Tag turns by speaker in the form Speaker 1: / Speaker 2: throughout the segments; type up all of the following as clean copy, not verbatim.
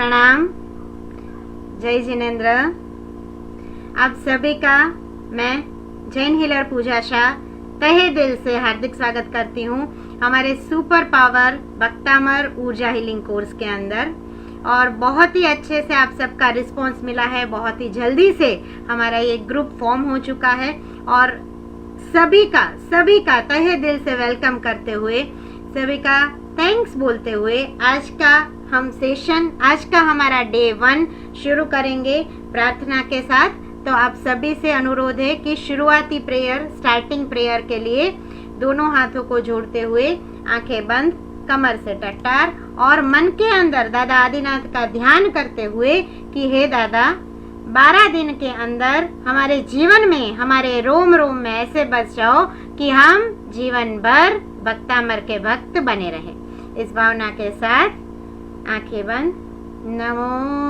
Speaker 1: प्रणाम, जय जिनेन्द्र। आप सभी का मैं जैन हीलर पूजा शाह तहे दिल से हार्दिक स्वागत करती हूँ हमारे सुपर पावर भक्तामर ऊर्जा हीलिंग कोर्स के अंदर। और बहुत ही अच्छे से आप सबका रिस्पॉन्स मिला है। बहुत ही जल्दी से हमारा ये ग्रुप फॉर्म हो चुका है और सभी का तहे दिल से वेलकम करते हुए, सभी का थैंक्स बोलते हुए आज का हमारा डे 1 शुरू करेंगे प्रार्थना के साथ। तो आप सभी से अनुरोध है कि शुरुआती प्रेयर, स्टार्टिंग प्रेयर के लिए दोनों हाथों को जोड़ते हुए, आंखें बंद, कमर से टट्टार और मन के अंदर दादा आदिनाथ का ध्यान करते हुए कि हे दादा 12 दिन के अंदर हमारे जीवन में, हमारे रोम रोम में ऐसे बस जाओ कि हम जीवन भर भक्तामर के भक्त बने रहे। इस भावना के साथ आंखें बंद। नमो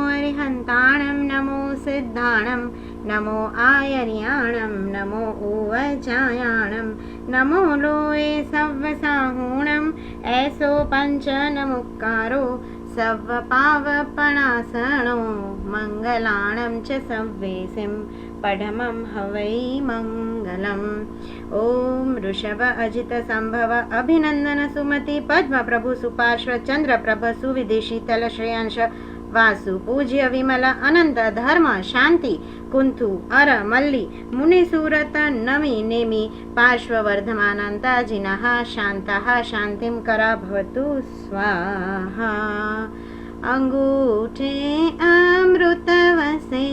Speaker 1: अरिहंताणम, नमो सिद्धाणम, नमो आयर्याणम, नमो उवजायाणम, नमो लोए सव्वसाहूणम, ऐसो पंच नमुक्कारो सव्व पावपणासनो, मंगलाणं च सव्वेसिं पढमं हवै मंगलम्। ओम ऋषभ अजित संभव अभिनंदन सुमति पद्म प्रभु सुपार्श्व चंद्र प्रभ सुविदेशी तल श्रेयांश वासु पूज्य विमल अनंत धर्म शांति कुंथु अर मल्ली मुनि सूरत नमी नेमि पार्श्व वर्धमानंता जिनः शांतः शांतिं करा भवतु स्वाहा। अंगूठे अमृतवसे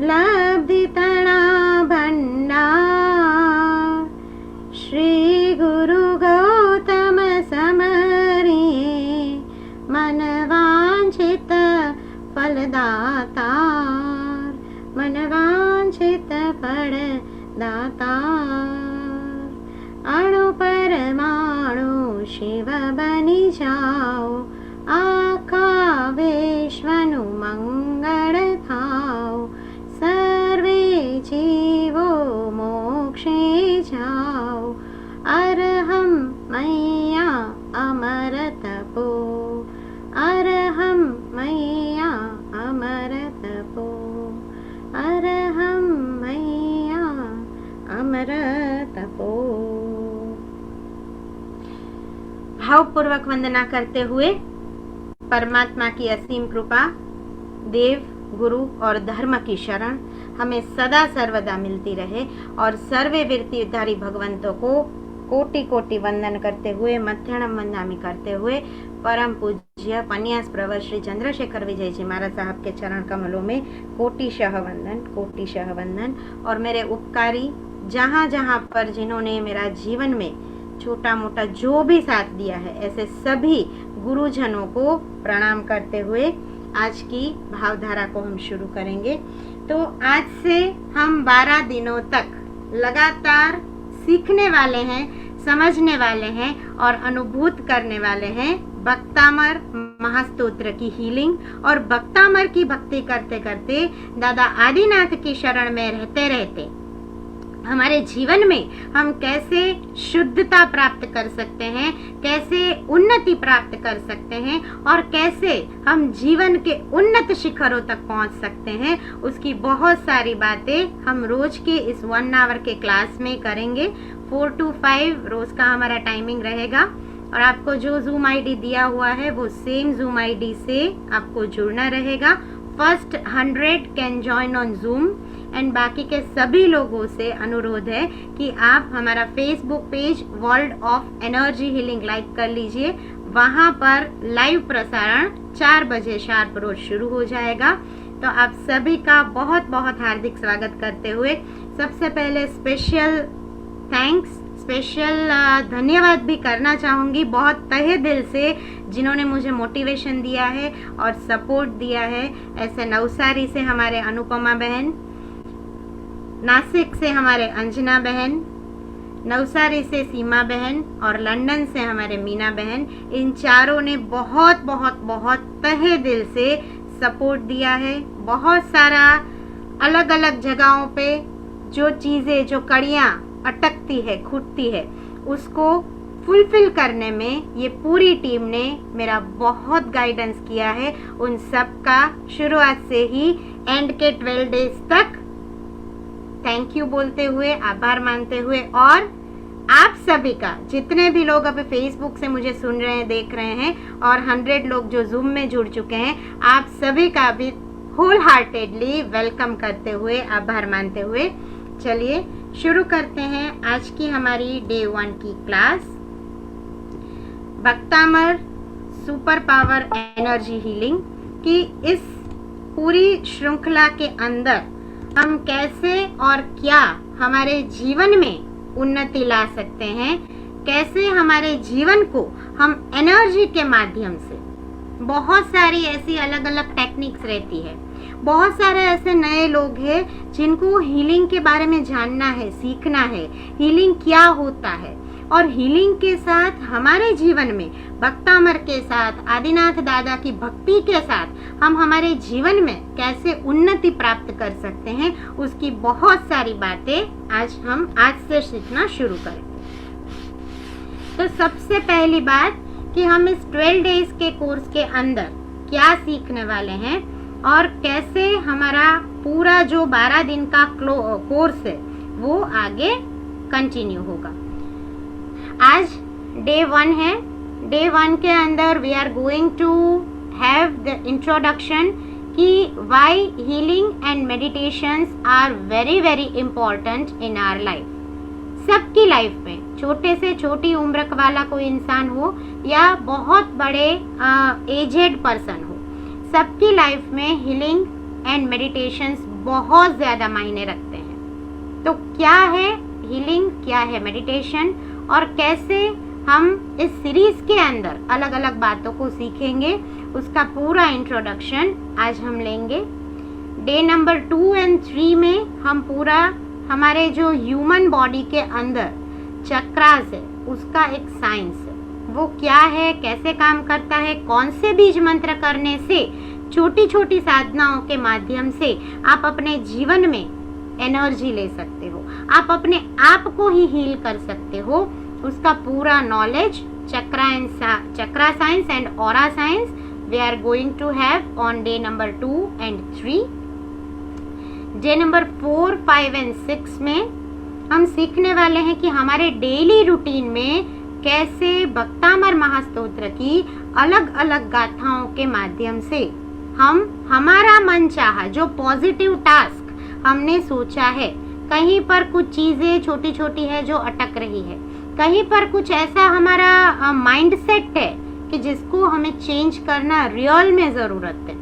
Speaker 1: लब्धितणा भंडार, श्री गुरु गौतम समरे मनवांछित फलदातार, मनवांछित फलदातार। अणु परमाणु शिव बनि जाओ, आखा विश्वनु मंगल थाओ, सर्वे जीवो मोक्षे जाओ, अरहं मैया अमर तपो, अरहं मैया अमर तपो, अरहं मैया अमर तपो। भावपूर्वक वंदना करते हुए परमात्मा की असीम कृपा, देव, गुरु और धर्म की शरण हमें सदा सर्वदा मिलती रहे और सर्वे वृत्तिधारी भगवंतों को कोटि कोटि वंदन करते हुए, मध्याह्न वंदनामि करते हुए परम पूज्य पन्यास प्रवर श्री चंद्रशेखर विजय जी महाराज साहब के चरण कमलों में कोटिशः वंदन, कोटिशः वंदन। और मेरे उपकारी जहाँ जहाँ पर जिन्होंने मेरा जीवन में छोटा मोटा जो भी साथ दिया है, ऐसे सभी गुरुजनों को प्रणाम करते हुए आज की भावधारा को हम शुरू करेंगे। तो आज से हम 12 दिनों तक लगातार सीखने वाले हैं, समझने वाले हैं और अनुभूत करने वाले हैं भक्तामर महास्तोत्र की हीलिंग। और भक्तामर की भक्ति करते करते, दादा आदिनाथ की शरण में रहते रहते हमारे जीवन में हम कैसे शुद्धता प्राप्त कर सकते हैं, कैसे उन्नति प्राप्त कर सकते हैं और कैसे हम जीवन के उन्नत शिखरों तक पहुंच सकते हैं, उसकी बहुत सारी बातें हम रोज के इस 1 आवर के क्लास में करेंगे। 4 to 5 रोज का हमारा टाइमिंग रहेगा और आपको जो जूम आईडी दिया हुआ है वो सेम जूम आईडी से आपको जुड़ना रहेगा। First 100 can join on zoom and बाकी के सभी लोगों से अनुरोध है कि आप हमारा Facebook page world of energy healing like कर लीजिए। वहां पर लाइव प्रसारण 4 बजे शार्प रोज शुरू हो जाएगा। तो आप सभी का बहुत बहुत हार्दिक स्वागत करते हुए सबसे पहले स्पेशल थैंक्स, स्पेशल धन्यवाद भी करना चाहूँगी बहुत तहे दिल से, जिन्होंने मुझे मोटिवेशन दिया है और सपोर्ट दिया है। ऐसे नवसारी से हमारे अनुपमा बहन, नासिक से हमारे अंजना बहन, नवसारी से सीमा बहन और लंदन से हमारे मीना बहन, इन चारों ने बहुत बहुत बहुत तहे दिल से सपोर्ट दिया है। बहुत सारा अलग अलग जगहों पे जो चीज़ें, जो कड़ियाँ अटकती है, खुटती है, उसको फुलफिल करने में ये पूरी टीम ने मेरा बहुत गाइडेंस किया है। उन सब का शुरुआत से ही एंड के 12 डेज तक थैंक यू बोलते हुए, आभार मानते हुए, और आप सभी का, जितने भी लोग अभी फेसबुक से मुझे सुन रहे हैं, देख रहे हैं, और 100 लोग जो जूम में जुड़ चुके हैं, आप सभी का भी होल हार्टेडली वेलकम करते हुए, आभार मानते हुए चलिए शुरू करते हैं आज की हमारी डे 1 की class. Bhaktamar super power energy healing की इस पूरी श्रृंखला के अंदर हम कैसे और क्या हमारे जीवन में उन्नति ला सकते हैं, कैसे हमारे जीवन को हम एनर्जी के माध्यम से, बहुत सारी ऐसी अलग अलग टेक्निक्स रहती है, बहुत सारे ऐसे नए लोग हैं जिनको हीलिंग के बारे में जानना है, सीखना है, हीलिंग क्या होता है, और हीलिंग के साथ हमारे जीवन में भक्तामर के साथ, आदिनाथ दादा की भक्ति के साथ हम हमारे जीवन में कैसे उन्नति प्राप्त कर सकते हैं, उसकी बहुत सारी बातें आज से सीखना शुरू करेंगे। तो सबसे पहली बात कि हम इस 12 डेज के कोर्स के अंदर क्या सीखने वाले हैं और कैसे हमारा पूरा जो 12 दिन का कोर्स है वो आगे कंटिन्यू होगा। आज डे 1 है। डे 1 के अंदर we are going to have the introduction कि why healing and meditations are very very important in our life. सबकी लाइफ में, छोटे से छोटी उम्र वाला कोई इंसान हो या बहुत बड़े एजेड पर्सन हो, सबकी लाइफ में हीलिंग एंड मेडिटेशंस बहुत ज़्यादा मायने रखते हैं। तो क्या है हीलिंग, क्या है मेडिटेशन, और कैसे हम इस सीरीज के अंदर अलग अलग बातों को सीखेंगे, उसका पूरा इंट्रोडक्शन आज हम लेंगे। डे नंबर 2 और 3 में हम पूरा हमारे जो ह्यूमन बॉडी के अंदर चक्रास है उसका एक साइंस है, वो क्या है, कैसे काम करता है, कौन से बीज मंत्र करने से, छोटी छोटी साधनाओं के माध्यम से आप अपने जीवन में एनर्जी ले सकते हो, आप अपने आप को ही हील कर सकते हो, उसका पूरा knowledge chakra science and aura science we are going to have on day number 2 और 3। डे नंबर 4, 5 और 6 में हम सीखने वाले हैं कि हमारे डेली रूटीन में कैसे भक्तामर महास्तोत्र की अलग अलग गाथाओं के माध्यम से हम हमारा मन चाहा जो पॉजिटिव टास्क हमने सोचा है, कहीं पर कुछ चीजें छोटी छोटी है जो अटक रही है, कहीं पर कुछ ऐसा हमारा माइंड सेट है कि जिसको हमें चेंज करना रियल में जरूरत है,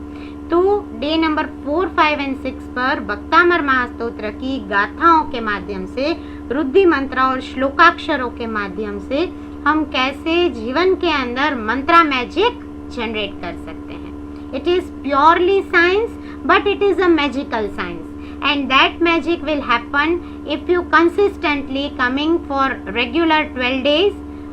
Speaker 1: तो डे नंबर 4, 5 और 6 पर भक्तामर महास्तोत्र की गाथाओं के माध्यम से, रुद्धि मंत्र और श्लोकाक्षरों के माध्यम से हम कैसे जीवन के अंदर मंत्रा मैजिक जनरेट कर सकते हैं। It is purely science but it is a magical science and that magic will happen if you consistently coming for regular 12 days।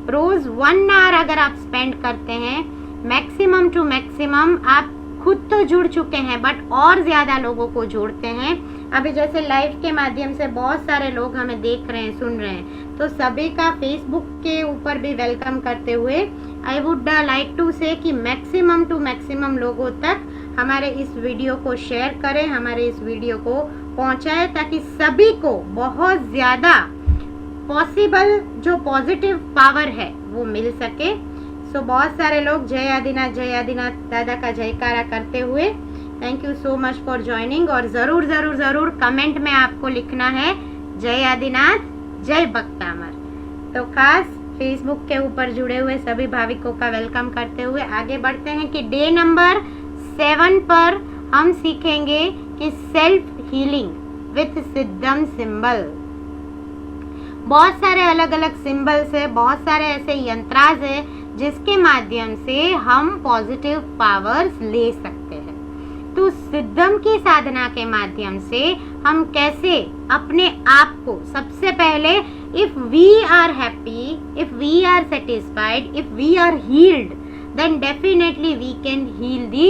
Speaker 1: रोज 1 hour अगर आप स्पेंड करते हैं, मैक्सिमम टू मैक्सिमम, आप खुद तो जुड़ चुके हैं बट और ज्यादा लोगों को जोड़ते हैं। अभी जैसे लाइव के माध्यम से बहुत सारे लोग हमें देख रहे हैं, सुन रहे हैं, तो सभी का फेसबुक के ऊपर भी वेलकम करते हुए आई वुड लाइक टू से कि मैक्सिमम टू मैक्सिमम लोगों तक हमारे इस वीडियो को शेयर करें, हमारे इस वीडियो को पहुंचाएं, ताकि सभी को बहुत ज़्यादा पॉसिबल जो पॉजिटिव पावर है वो मिल सके। सो बहुत सारे लोग जय आदिनाथ दादा का जयकारा करते हुए thank you so much for joining. और ज़रूर ज़रूर ज़रूर कमेंट में आपको लिखना है जय आदिनाथ, जय भक्तामर। तो खास फेसबुक के ऊपर जुड़े हुए सभी भाविकों का वेलकम करते हुए आगे बढ़ते हैं कि डे नंबर 7 पर हम सीखेंगे कि सेल्फ हीलिंग विथ सिद्धम सिंबल। बहुत सारे अलग अलग सिंबल्स है, बहुत सारे ऐसे यंत्रास है जिसके माध्यम से हम पॉजिटिव पावर्स ले सकते हैं। तो सिद्धम की साधना के माध्यम से हम कैसे अपने आप को, सबसे पहले if we are happy, if we are satisfied, if we are healed, then definitely we can heal the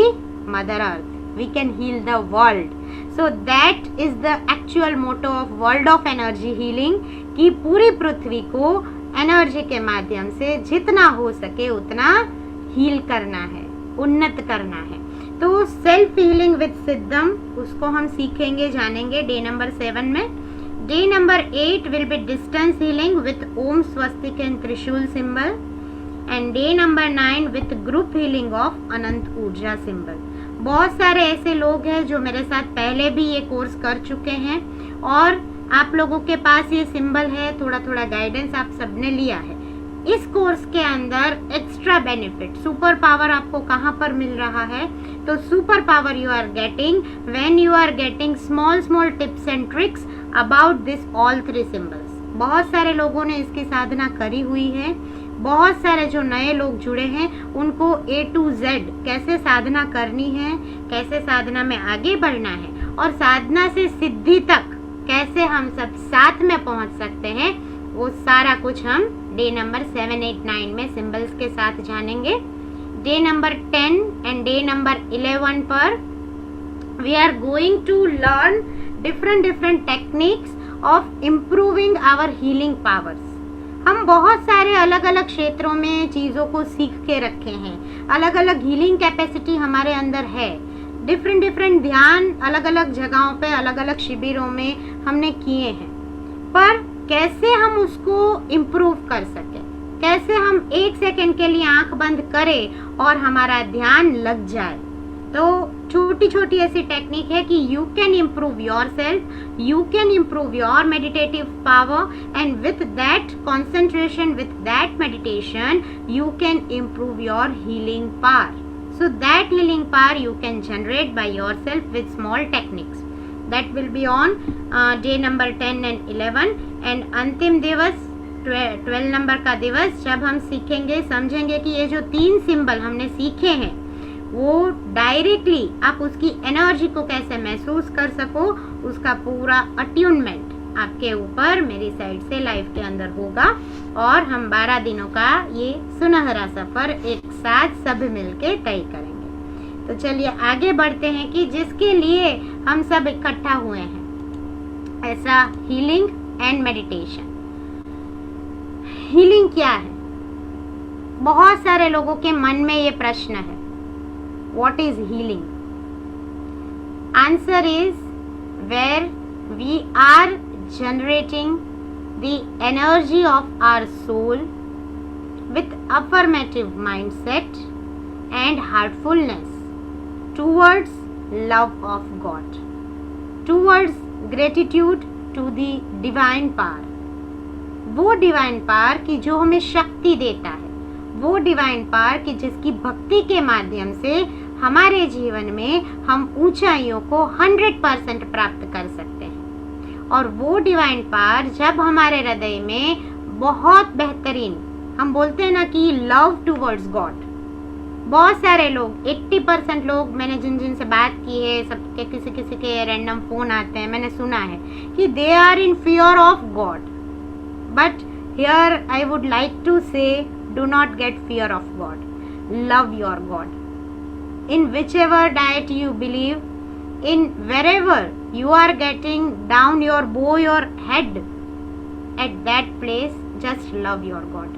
Speaker 1: mother earth, we can heal the world। so that is the actual motto of world of energy healing कि पूरी पृथ्वी को energy के माध्यम से जितना हो सके उतना हील करना है, उन्नत करना है। तो सेल्फ हीलिंग विद सिद्धम, उसको हम सीखेंगे, जानेंगे डे नंबर 7 में। Day number 8 will be distance healing with Om swastik and trishul symbol, and day number 9 with group healing of Anant Urja symbol. बहुत सारे ऐसे लोग हैं जो मेरे साथ पहले भी ये कोर्स कर चुके हैं और आप लोगों के पास ये सिंबल है, थोड़ा थोड़ा गाइडेंस आप सबने लिया है। इस कोर्स के अंदर एक्स्ट्रा बेनिफिट, सुपर पावर आपको कहाँ पर मिल रहा है? तो super power you are getting when you are getting small small tips and tricks about this all 3 symbols. बहुत सारे लोगों ने इसकी साधना करी हुई है, बहुत सारे जो नए लोग जुड़े हैं उनको A to Z कैसे साधना करनी है, कैसे साधना में आगे बढ़ना है और साधना से सिद्धि तक कैसे हम सब साथ में पहुंच सकते हैं, वो सारा कुछ हम डे नंबर 7, 8, 9 में सिंबल्स के साथ जानेंगे। Day number 10 and day number 11 पर we are going to learn different techniques of improving our healing powers. हम बहुत सारे अलग अलग क्षेत्रों में चीज़ों को सीख के रखे हैं, अलग अलग हीलिंग कैपेसिटी हमारे अंदर है, डिफरेंट ध्यान अलग अलग जगहों पे, अलग अलग शिविरों में हमने किए हैं, पर कैसे हम उसको इम्प्रूव कर सके, कैसे हम 1 सेकंड के लिए आंख बंद करें और हमारा ध्यान लग जाए। तो छोटी छोटी ऐसी टेक्निक है कि you can improve your self, you can improve your meditative power, and with that concentration, with that meditation you can improve your healing power. So that healing power you can generate by yourself with small techniques. That will be on day number 10 and 11. And अंतिम दिवस 12 number का दिवस जब हम सीखेंगे, समझेंगे कि ये जो 3 सिंबल हमने सीखे हैं वो डायरेक्टली आप उसकी एनर्जी को कैसे महसूस कर सको, उसका पूरा अट्यूनमेंट आपके ऊपर मेरी साइड से लाइफ के अंदर होगा और हम 12 दिनों का ये सुनहरा सफर एक साथ सब मिलके तय करेंगे। तो चलिए आगे बढ़ते हैं कि जिसके लिए हम सब इकट्ठा हुए हैं, ऐसा हीलिंग एंड मेडिटेशन। हीलिंग क्या है? बहुत सारे लोगों के मन में ये प्रश्न है, what is healing? Answer is where we are generating the energy of our soul with affirmative mindset and heartfulness towards love of God, towards gratitude to the divine power. वो डिवाइन पावर की जो हमें शक्ति देता है, वो divine power की जिसकी भक्ति के माध्यम से हमारे जीवन में हम ऊंचाइयों को 100% प्राप्त कर सकते हैं। और वो डिवाइन पावर जब हमारे हृदय में बहुत बेहतरीन, हम बोलते हैं ना कि लव टूवर्ड्स गॉड, बहुत सारे लोग 80% लोग मैंने जिन से बात की है, सबके किसी के रैंडम फोन आते हैं, मैंने सुना है कि they are in fear of God, but here I would like to say do not get fear of God, love your God in whichever diet you believe, in wherever you are getting down your bow your head, at that place just love your God.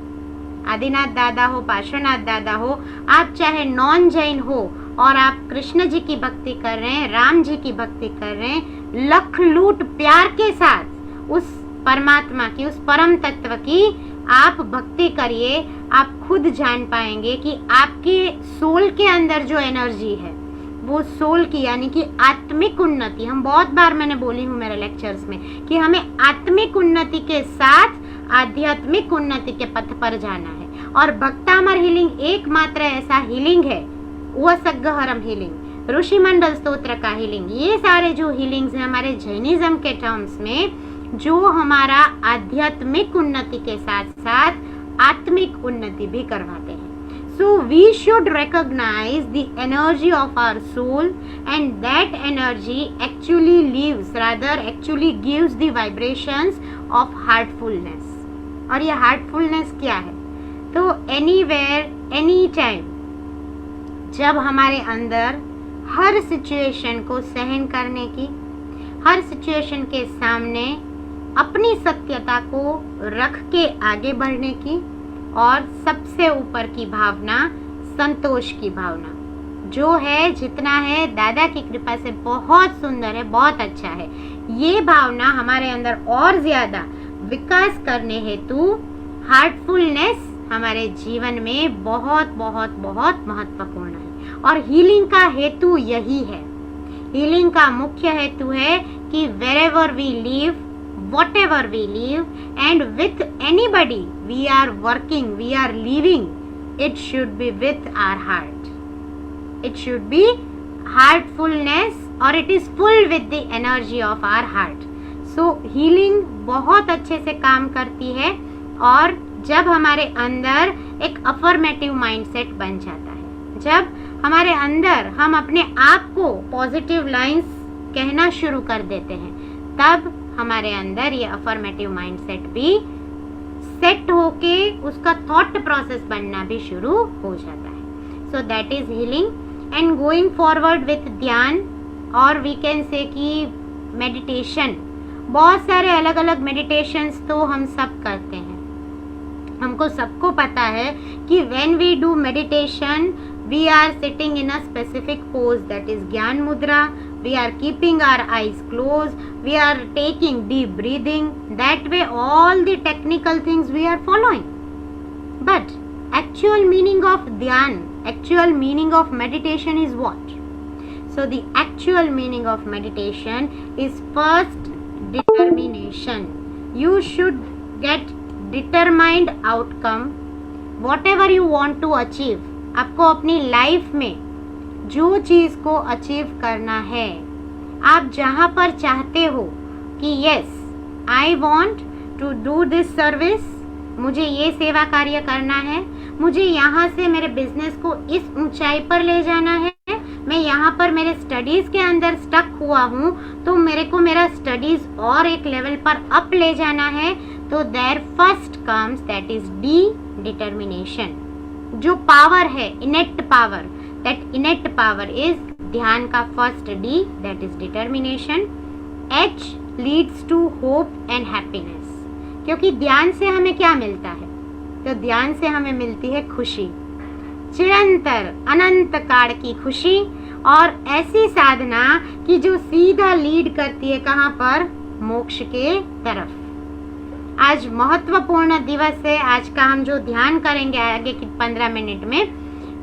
Speaker 1: Adinath दादा हो, पार्श्वनाथ दादा हो, आप चाहे non Jain हो और आप कृष्ण जी की भक्ति कर रहे हैं, राम जी की भक्ति कर रहे हैं, लख लूट प्यार के साथ उस परमात्मा की, उस परम तत्व की आप भक्ति करिए। आप खुद जान पाएंगे कि आपके सोल के अंदर जो एनर्जी है, वो सोल की यानी कि आत्मिक उन्नति, हम बहुत बार मैंने बोली हूँ मेरे लेक्चर्स में कि हमें आत्मिक उन्नति के साथ आध्यात्मिक उन्नति के पथ पर जाना है। और भक्तामर हीलिंग एकमात्र ऐसा हीलिंग है, वो सग्गहरम हीलिंग, ऋषि मंडल स्तोत्र का हीलिंग, ये सारे जो हीलिंग्स हैं हमारे जैनिज्म के टर्म्स में, जो हमारा आध्यात्मिक उन्नति के साथ साथ आत्मिक उन्नति भी करवाते हैं। So we should recognize the energy of our soul and that energy actually leaves, rather actually gives the vibrations of heartfulness. और ये हार्टफुलनेस क्या है? तो एनीवेयर एनी टाइम जब हमारे अंदर हर सिचुएशन को सहन करने की, हर सिचुएशन के सामने अपनी सत्यता को रख के आगे बढ़ने की, और सबसे ऊपर की भावना संतोष की भावना। जो है जितना है दादा की कृपा से बहुत सुंदर है, बहुत अच्छा है। ये भावना हमारे अंदर और ज्यादा विकास करने हेतु हार्टफुलनेस हमारे जीवन में बहुत बहुत बहुत महत्वपूर्ण है। और हीलिंग का हेतु यही है। हीलिंग का मुख्य हेतु है कि wherever we live, whatever we live, and with anybody we are working, we are living, it should be with our heart. It should be heartfulness, or it is full with the energy of our heart. So healing बहुत अच्छे से काम करती है, और जब हमारे अंदर एक अफर्मेटिव माइंडसेट बन जाता है, जब हमारे अंदर हम अपने आप को पॉजिटिव लाइंस कहना शुरू कर देते हैं, तब हमारे अंदर ये अफर्मेटिव माइंडसेट भी सेट होके उसका थॉट प्रोसेस बनना भी शुरू हो जाता है। So that is healing. And going forward with ध्यान, और वी कैन से कि मेडिटेशन, बहुत सारे अलग अलग मेडिटेशंस तो हम सब करते हैं। हमको सबको पता है कि when we do meditation, we are sitting in a specific pose, that is Gyan Mudra. We are keeping our eyes closed. We are taking deep breathing. That way, all the technical things we are following. But actual meaning of Dhyan, actual meaning of meditation is what? So the actual meaning of meditation is first determination. You should get determined outcome, whatever you want to achieve. आपको अपनी life में जो चीज को achieve करना है, आप जहां पर चाहते हो कि yes I want to do this service, मुझे ये सेवा कार्य करना है, मुझे यहाँ से मेरे बिजनेस को इस ऊंचाई पर ले जाना है, मैं यहाँ पर मेरे स्टडीज के अंदर स्टक हुआ हूँ, तो मेरे को मेरा स्टडीज और एक लेवल पर अप ले जाना है। तो there first comes that is D, determination. जो पावर है, innate power, that innate power is ध्यान का first D, that is determination. H leads to hope and happiness, क्योंकि ध्यान से हमें क्या मिलता है? तो ध्यान से हमें मिलती है खुशी, चिरंतर अनंत काल की खुशी, और ऐसी साधना कि जो सीधा लीड करती है कहाँ पर? मोक्ष के तरफ। आज महत्वपूर्ण दिवस है। आज का हम जो ध्यान करेंगे आगे की 15 मिनट में,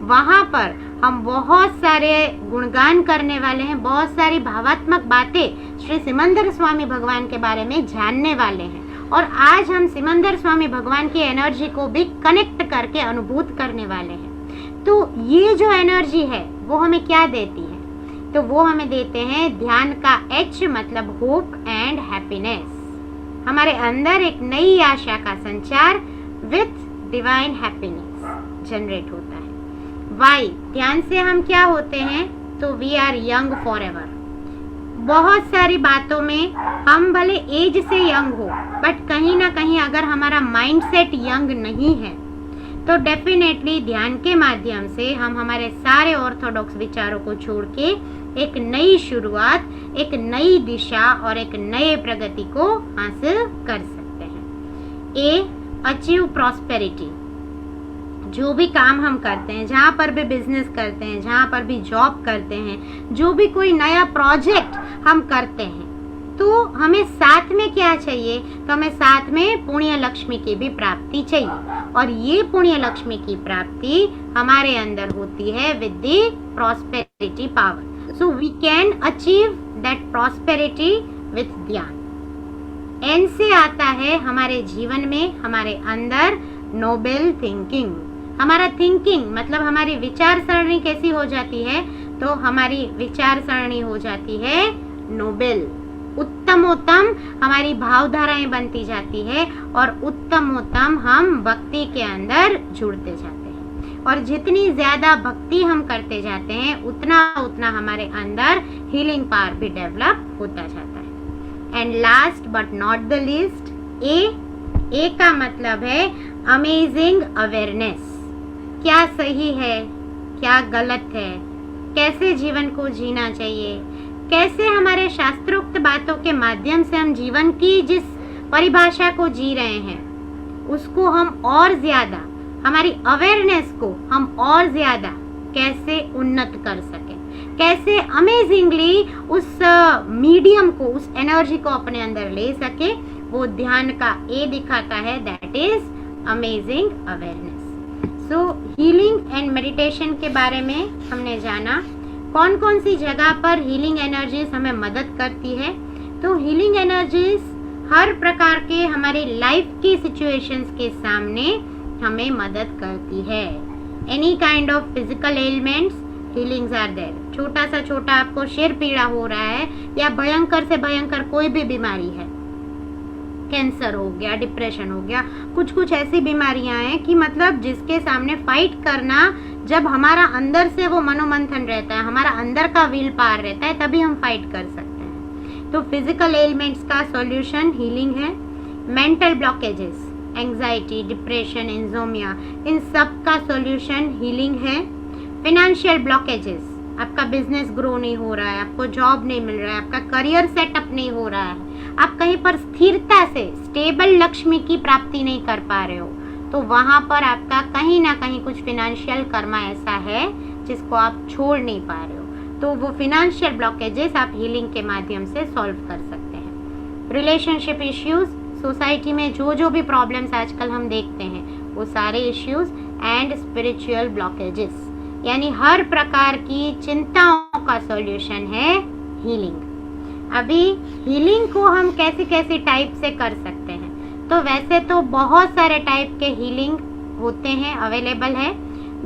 Speaker 1: वहां पर हम बहुत सारे गुणगान करने वाले हैं, बहुत सारी भावात्मक बातें श्री सिमंदर स्वामी भगवान के बारे में जानने वाले हैं। और आज हम सिमंदर स्वामी भगवान की एनर्जी को भी कनेक्ट करके अनुभूत करने वाले हैं। तो ये जो एनर्जी है वो हमें क्या देती है? तो वो हमें देते हैं ध्यान का एच, मतलब होप एंड हैप्पीनेस। हमारे अंदर एक नई आशा का संचार विथ डिवाइन हैप्पीनेस जनरेट होता है। वाई, ध्यान से हम क्या होते हैं? तो we are young forever. बहुत सारी बातों में हम भले एज से यंग हो, बट कहीं ना कहीं अगर हमारा माइंडसेट यंग नहीं है, तो डेफिनेटली ध्यान के माध्यम से हम हमारे सारे ऑर्थोडॉक्स विचारों को छोड़ के एक नई शुरुआत, एक नई दिशा और एक नए प्रगति को हासिल कर सकते हैं। ए, अचीव प्रॉस्पेरिटी। जो भी काम हम करते हैं, जहाँ पर भी बिजनेस करते हैं, जहाँ पर भी जॉब करते हैं, जो भी कोई नया प्रोजेक्ट हम करते हैं, तो हमें साथ में क्या चाहिए? तो हमें साथ में पुण्य लक्ष्मी की भी प्राप्ति चाहिए, और ये पुण्य लक्ष्मी की प्राप्ति हमारे अंदर होती है with the prosperity power. So we can achieve that prosperity with ध्यान। एन से आता है हमारे जीवन में, हमारे अंदर नोबेल थिंकिंग। हमारा थिंकिंग मतलब हमारी विचार सरणी कैसी हो जाती है? तो हमारी विचार सरणी हो जाती है नोबेल, उत्तमोत्तम हमारी भावधाराएं बनती जाती है, और उत्तमोत्तम हम भक्ति के अंदर जुड़ते जाते हैं। और जितनी ज्यादा भक्ति हम करते जाते हैं, उतना उतना हमारे अंदर हीलिंग पावर भी डेवलप होता जाता है। And last but not the least, A का मतलब है अमेजिंग अवेयरनेस। क्या सही है, क्या गलत है, कैसे जीवन को जीना चाहिए, कैसे हमारे शास्त्रोक्त बातों के माध्यम से हम जीवन की जिस परिभाषा को जी रहे हैं, उसको हम और ज्यादा, हमारी अवेयरनेस को हम और ज्यादा कैसे उन्नत कर सके, कैसे अमेजिंगली उस मीडियम को, उस एनर्जी को अपने अंदर ले सके, वो ध्यान का ए दिखाता है, that is amazing awareness. So healing and meditation के बारे में हमने जाना, कौन कौन सी जगह पर हीलिंग एनर्जीज हमें मदद करती है। तो हीलिंग एनर्जीज हर प्रकार के हमारे लाइफ की सिचुएशंस के सामने हमें मदद करती है। Any kind of physical elements healings are there. छोटा सा छोटा आपको सिर पीड़ा हो रहा है या भयंकर से भयंकर कोई भी बीमारी है, कैंसर हो गया, डिप्रेशन हो गया, कुछ कुछ ऐसी बीमारियां हैं कि मतलब जिसके सामने फाइट करना, जब हमारा अंदर से वो मनोमंथन रहता है, हमारा अंदर का विल पावर रहता है, तभी हम फाइट कर सकते हैं। तो फिजिकल एलिमेंट्स का सॉल्यूशन हीलिंग है। Mental blockages, anxiety, depression, insomnia, इन सब का सॉल्यूशन हीलिंग है। फाइनेंशियल ब्लॉकेजेस, आपका बिजनेस ग्रो नहीं हो रहा है, आपको जॉब नहीं मिल रहा है, आपका करियर सेटअप नहीं हो रहा है, आप कहीं पर स्थिरता से स्टेबल लक्ष्मी की प्राप्ति नहीं कर पा रहे हो, तो वहां पर आपका कहीं ना कहीं कुछ फिनेंशियल कर्मा ऐसा है जिसको आप छोड़ नहीं पा रहे हो, तो वो फिनेंशियल ब्लॉकेजेस आप हीलिंग के माध्यम से सॉल्व कर सकते हैं। रिलेशनशिप इश्यूज, सोसाइटी में जो भी प्रॉब्लम्स आजकल हम देखते हैं, वो सारे इश्यूज एंड स्पिरिचुअल ब्लॉकेजेस, यानी हर प्रकार की चिंताओं का सॉल्यूशन है हीलिंग। अभी हीलिंग को हम कैसे कैसे टाइप से कर सकते हैं, तो वैसे तो बहुत सारे टाइप के हीलिंग होते हैं, अवेलेबल है।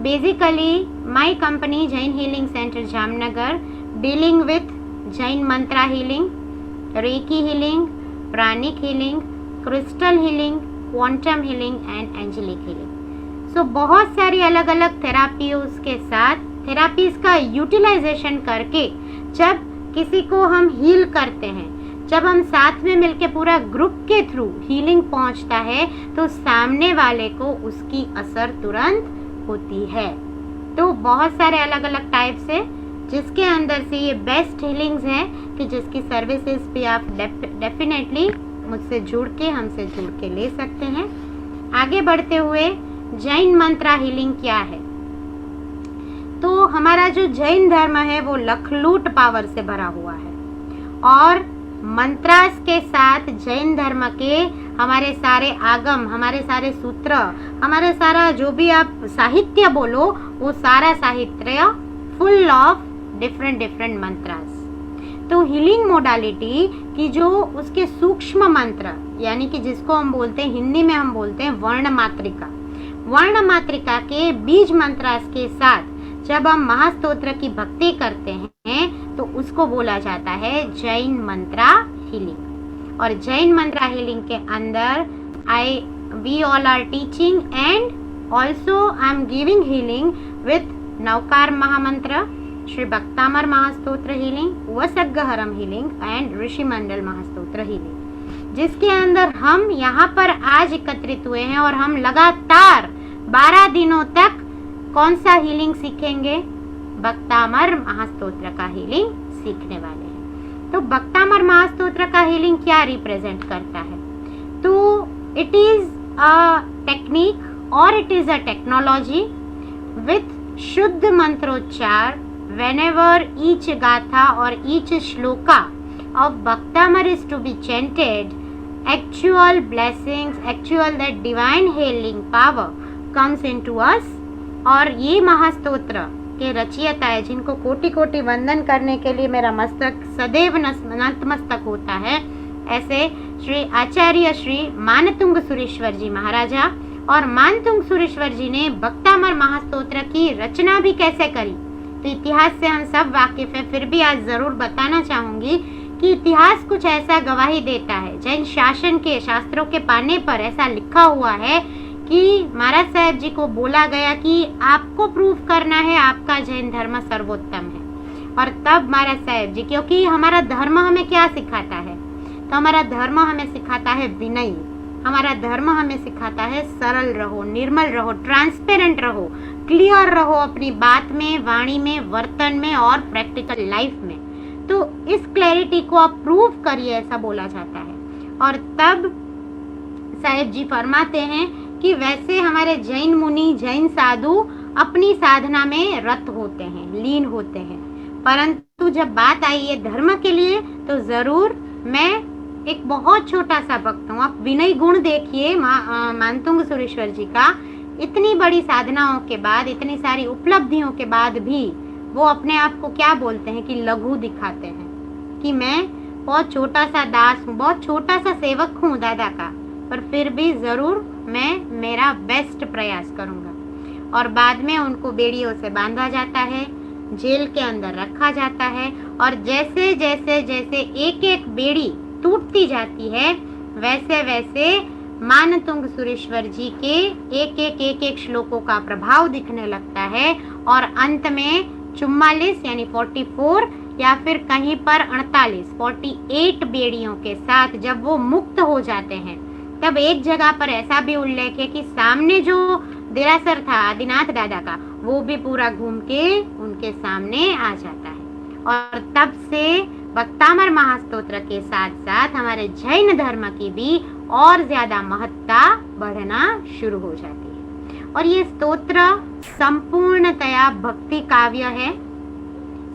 Speaker 1: Basically my company Jain healing centre Jamnagar dealing with Jain mantra healing, reiki healing, pranic healing, crystal healing, quantum healing and angelic healing. So बहुत सारी अलग अलग थेरापीज के साथ, थेरापीज का यूटिलाइजेशन करके जब किसी को हम हील करते हैं, जब हम साथ में मिलके पूरा ग्रुप के थ्रू हीलिंग पहुंचता है, तो सामने वाले को उसकी असर तुरंत होती है। तो बहुत सारे अलग अलग टाइप्स है, जिसके अंदर से ये बेस्ट हीलिंग्स हैं कि जिसकी सर्विसेज भी आप डेफिनेटली मुझसे हमसे जुड़ के ले सकते हैं। आगे बढ़ते हुए जैन मंत्रा हीलिंग क्या है, तो हमारा जो जैन धर्म है वो लखलूट पावर से भरा हुआ है, और मंत्रास के साथ जैन धर्म के हमारे सारे आगम, हमारे सारे सूत्र, हमारे सारा जो भी आप साहित्य बोलो, वो सारा साहित्य फुल ऑफ डिफरेंट मंत्रास। तो हीलिंग मोडालिटी की जो उसके सूक्ष्म मंत्र, यानी कि जिसको हम बोलते हैं, हिंदी में हम बोलते हैं वर्ण मात्रिका, वर्ण मात्रिका के बीज मंत्रास के साथ जब हम महास्तोत्र की भक्ति करते हैं, तो उसको बोला जाता है जैन मंत्रा हीलिंग। और जैन मंत्रा हीलिंग के अंदर we all are teaching and also I am giving healing with Navkar Mahamantra, Shri Bhaktamar Mahastotra healing, Vasaggaharam healing and Rishi Mandal Mahastotra healing, जिसके अंदर हम यहाँ पर आज एकत्रित हुए हैं और हम लगातार 12 दिनों तक कौन सा हीलिंग सीखेंगे, भक्तामर महास्तोत्र का हीलिंग सीखने वाले हैं। तो भक्तामर महास्तोत्र का हीलिंग क्या रिप्रेजेंट करता है, तो इट इज अ टेक्निक और it is a technology with शुद्ध मंत्रोच्चार। whenever each gatha or each shloka of Bhaktamar is to be chanted, actual blessings, actual that divine healing power comes into us। और ये महास्तोत्र के रचयिता है, जिनको कोटि कोटि वंदन करने के लिए मेरा मस्तक सदैव नतमस्तक होता है, ऐसे श्री आचार्य श्री मानतुंग सुरेश्वर जी महाराजा। और मानतुंग सुरेश्वर जी ने भक्तामर महास्तोत्र की रचना भी कैसे करी, तो इतिहास से हम सब वाकिफ है, फिर भी आज जरूर बताना चाहूंगी कि इतिहास कुछ ऐसा गवाही देता है। जैन शासन के शास्त्रों के पाने पर ऐसा लिखा हुआ है कि महाराज साहब जी को बोला गया कि आपको प्रूव करना है आपका जैन धर्म सर्वोत्तम है। और तब महाराज साहब जी, क्योंकि हमारा धर्म हमें क्या सिखाता है, तो हमारा धर्म हमें सिखाता है विनय, हमारा धर्म हमें सिखाता है सरल रहो, निर्मल रहो, ट्रांसपेरेंट रहो, क्लियर रहो अपनी बात में, वाणी में, वर्तन में और प्रैक्टिकल लाइफ में। तो इस क्लैरिटी को आप प्रूव करिए, ऐसा बोला जाता है। और तब साहेब जी फरमाते हैं कि वैसे हमारे जैन मुनि, जैन साधु अपनी साधना में रत होते हैं, लीन होते हैं, परंतु जब बात आई है धर्म के लिए तो जरूर मैं एक बहुत छोटा सा भक्त हूँ। आप विनय गुण देखिए मानतुंग सुरेश्वर जी का, इतनी बड़ी साधनाओं के बाद, इतनी सारी उपलब्धियों के बाद भी वो अपने आप को क्या बोलते हैं कि लघु दिखाते हैं कि मैं बहुत छोटा सा दास हूँ, बहुत छोटा सा सेवक हूँ दादा का, पर फिर भी जरूर मैं मेरा बेस्ट प्रयास करूँगा। और बाद में उनको बेड़ियों से बांधा जाता है, जेल के अंदर रखा जाता है, और जैसे जैसे जैसे एक एक बेड़ी टूटती जाती है वैसे वैसे मानतुंग सुरेश्वर जी के एक एक श्लोकों का प्रभाव दिखने लगता है, और अंत में 44 यानी 44 या फिर कहीं पर 48 बेड़ियों के साथ जब वो मुक्त हो जाते हैं, तब एक जगह पर ऐसा भी उल्लेख है कि सामने जो देरासर था आदिनाथ दादा का, वो भी पूरा घूम के उनके सामने आ जाता है। और तब से भक्तामर महास्तोत्र के साथ साथ हमारे जैन धर्म की भी और ज्यादा महत्ता बढ़ना शुरू हो जाती है। और ये स्तोत्र संपूर्णतया भक्ति काव्य है,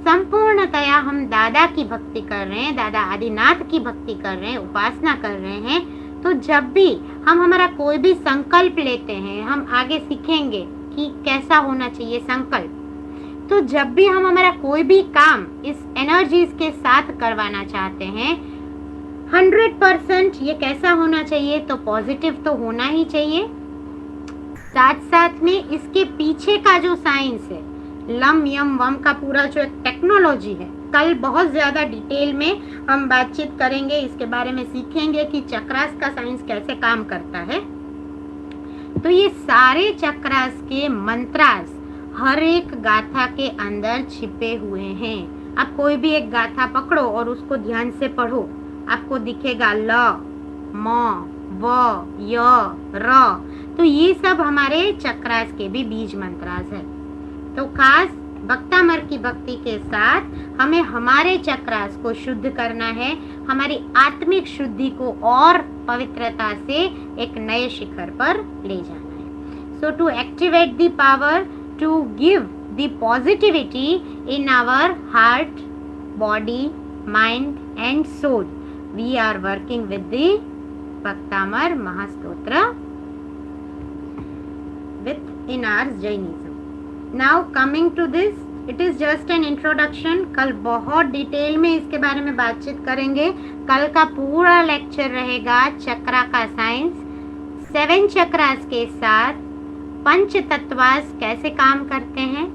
Speaker 1: संपूर्णतया हम दादा की भक्ति कर रहे हैं, दादा आदिनाथ की भक्ति कर रहे हैं, उपासना कर रहे हैं। तो जब भी हम हमारा कोई भी संकल्प लेते हैं, हम आगे सीखेंगे कि कैसा होना चाहिए संकल्प, तो जब भी हम हमारा कोई भी काम इस एनर्जीज के साथ करवाना चाहते हैं, 100% ये कैसा होना चाहिए, तो पॉजिटिव तो होना ही चाहिए। साथ साथ में इसके पीछे का जो साइंस है, लम यम वम का पूरा जो एक टेक्नोलॉजी है, कल बहुत ज्यादा डिटेल में हम बातचीत करेंगे, इसके बारे में सीखेंगे कि चक्रास का साइंस कैसे काम करता है। तो ये सारे चक्रास के मंत्रास हर एक गाथा के अंदर छिपे हुए हैं। आप कोई भी एक गाथा पकड़ो और उसको ध्यान से पढ़ो, आपको दिखेगा ल, म, व, य, र, तो ये सब हमारे चक्रास के भी बीज मंत्रास है। तो खास भक्तामर की भक्ति के साथ हमें हमारे चक्रास को शुद्ध करना है, हमारी आत्मिक शुद्धि को और पवित्रता से एक नए शिखर पर ले जाना है। So to activate the power to give the positivity in our heart, body, mind and soul, we are working with the Bhaktamar Mahastotra within our Jainism. Now coming to this, it is just an introduction. कल बहुत detail में इसके बारे में बातचीत करेंगे। कल का पूरा लेक्चर रहेगा चक्रा का साइंस, 7 चक्रास के साथ पंच तत्वास कैसे काम करते हैं,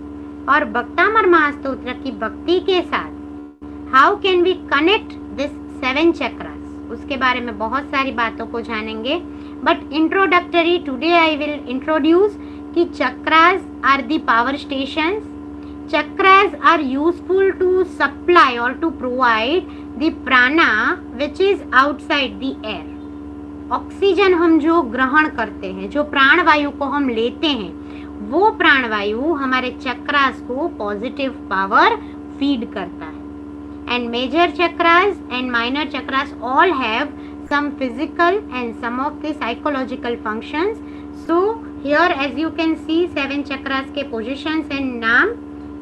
Speaker 1: और भक्तामर महास्तोत्र की भक्ति के साथ how can we connect this 7 chakras, उसके बारे में बहुत सारी बातों को जानेंगे। But introductory today I will introduce कि chakras are the power stations, chakras are useful to supply और to provide the prana which is outside the air. Oxygen हम जो ग्रहण करते हैं, जो प्राणवायु को हम लेते हैं, वो प्राणवायु हमारे चक्रास को पॉजिटिव पावर फीड करता है। And major chakras and minor chakras all have some physical and some of the psychological functions. So here as you can see 7 chakras के positions and नाम,